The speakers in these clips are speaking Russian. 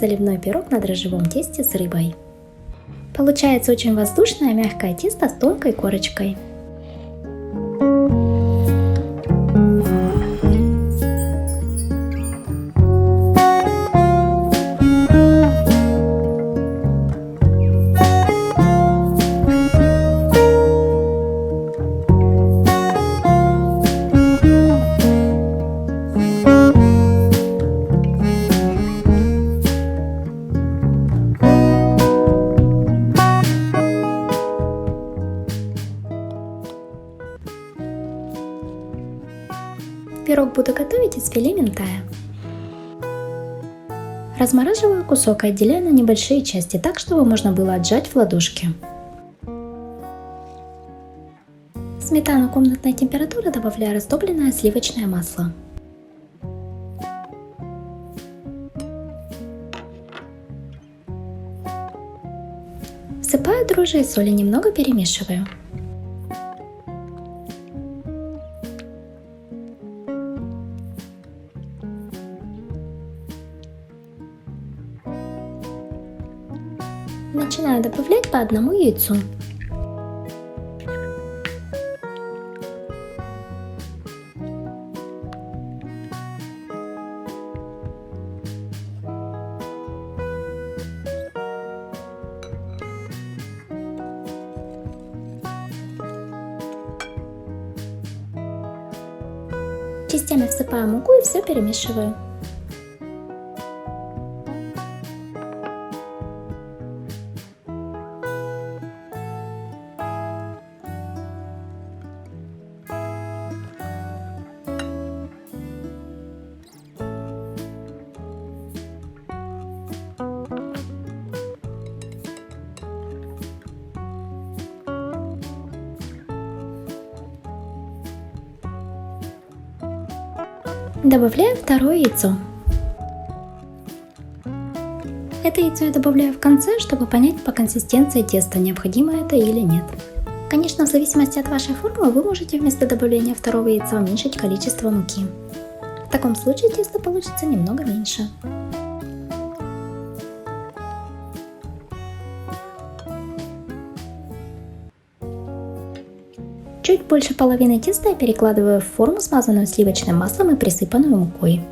заливной пирог на дрожжевом тесте с рыбой. Получается очень воздушное мягкое тесто с тонкой корочкой. Пирог буду готовить из филе минтая. Размораживаю кусок и отделяю на небольшие части, так чтобы можно было отжать в ладошки. В сметану комнатной температуры добавляю растопленное сливочное масло. Всыпаю дрожжи и соль и немного перемешиваю. Начинаю добавлять по одному яйцу. Частями всыпаю муку и все перемешиваю. Добавляю второе яйцо. Это яйцо я добавляю в конце, чтобы понять по консистенции теста, необходимо это или нет. Конечно, в зависимости от вашей формы вы можете вместо добавления второго яйца уменьшить количество муки. В таком случае тесто получится немного меньше. Чуть больше половины теста я перекладываю в форму, смазанную сливочным маслом и присыпанную мукой.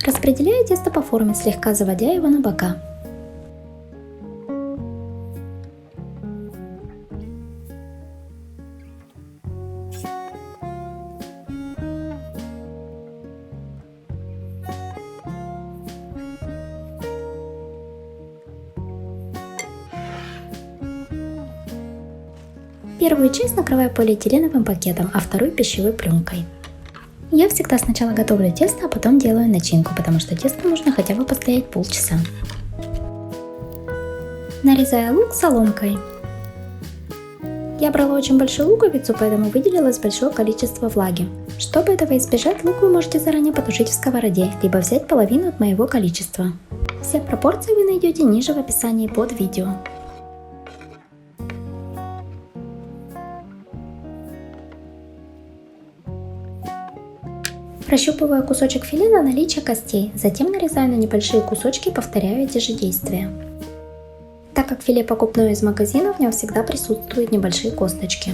Распределяю тесто по форме, слегка заводя его на бока. Первую часть накрываю полиэтиленовым пакетом, а вторую пищевой пленкой. Я всегда сначала готовлю тесто, а потом делаю начинку, потому что тесто нужно хотя бы постоять полчаса. Нарезаю лук соломкой. Я брала очень большую луковицу, поэтому выделилось большое количество влаги. Чтобы этого избежать, лук вы можете заранее потушить в сковороде, либо взять половину от моего количества. Все пропорции вы найдете ниже в описании под видео. Прощупываю кусочек филе на наличие костей, затем нарезаю на небольшие кусочки и повторяю эти же действия. Так как филе покупное из магазина, в нем всегда присутствуют небольшие косточки.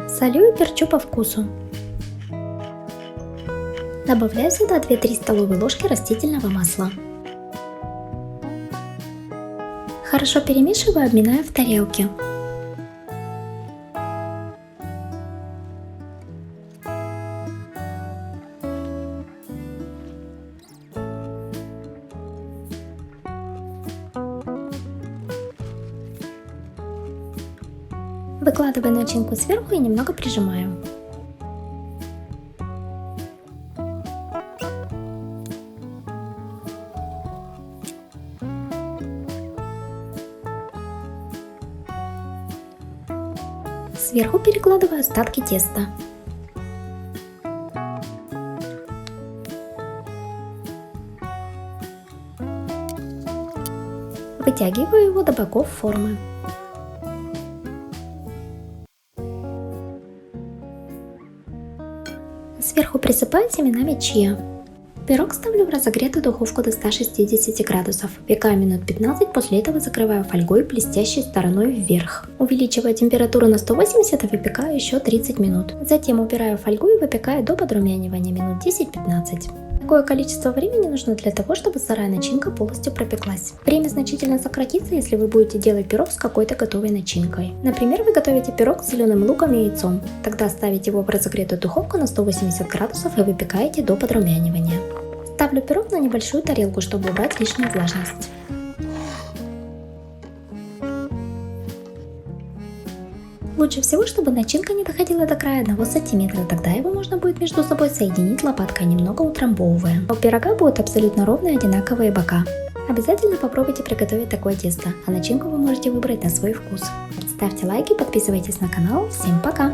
Солю и перчу по вкусу. Добавляю сюда 2-3 столовые ложки растительного масла. Хорошо перемешиваю, обминая в тарелке. Выкладываю начинку сверху и немного прижимаю. Сверху перекладываю остатки теста. Вытягиваю его до боков формы. Сверху присыпаю семенами чиа. Пирог ставлю в разогретую духовку до 160 градусов. Пекаю минут 15, после этого закрываю фольгой блестящей стороной вверх. Увеличиваю температуру на 180 и выпекаю еще 30 минут. Затем убираю фольгу и выпекаю до подрумянивания минут 10-15. Такое количество времени нужно для того, чтобы сырая начинка полностью пропеклась. Время значительно сократится, если вы будете делать пирог с какой-то готовой начинкой. Например, вы готовите пирог с зеленым луком и яйцом. Тогда ставите его в разогретую духовку на 180 градусов и выпекаете до подрумянивания. Ставлю пирог на небольшую тарелку, чтобы убрать лишнюю влажность. Лучше всего, чтобы начинка не доходила до края 1 см, тогда его можно будет между собой соединить лопаткой, немного утрамбовывая. У пирога будут абсолютно ровные одинаковые бока. Обязательно попробуйте приготовить такое тесто, а начинку вы можете выбрать на свой вкус. Ставьте лайки, подписывайтесь на канал. Всем пока!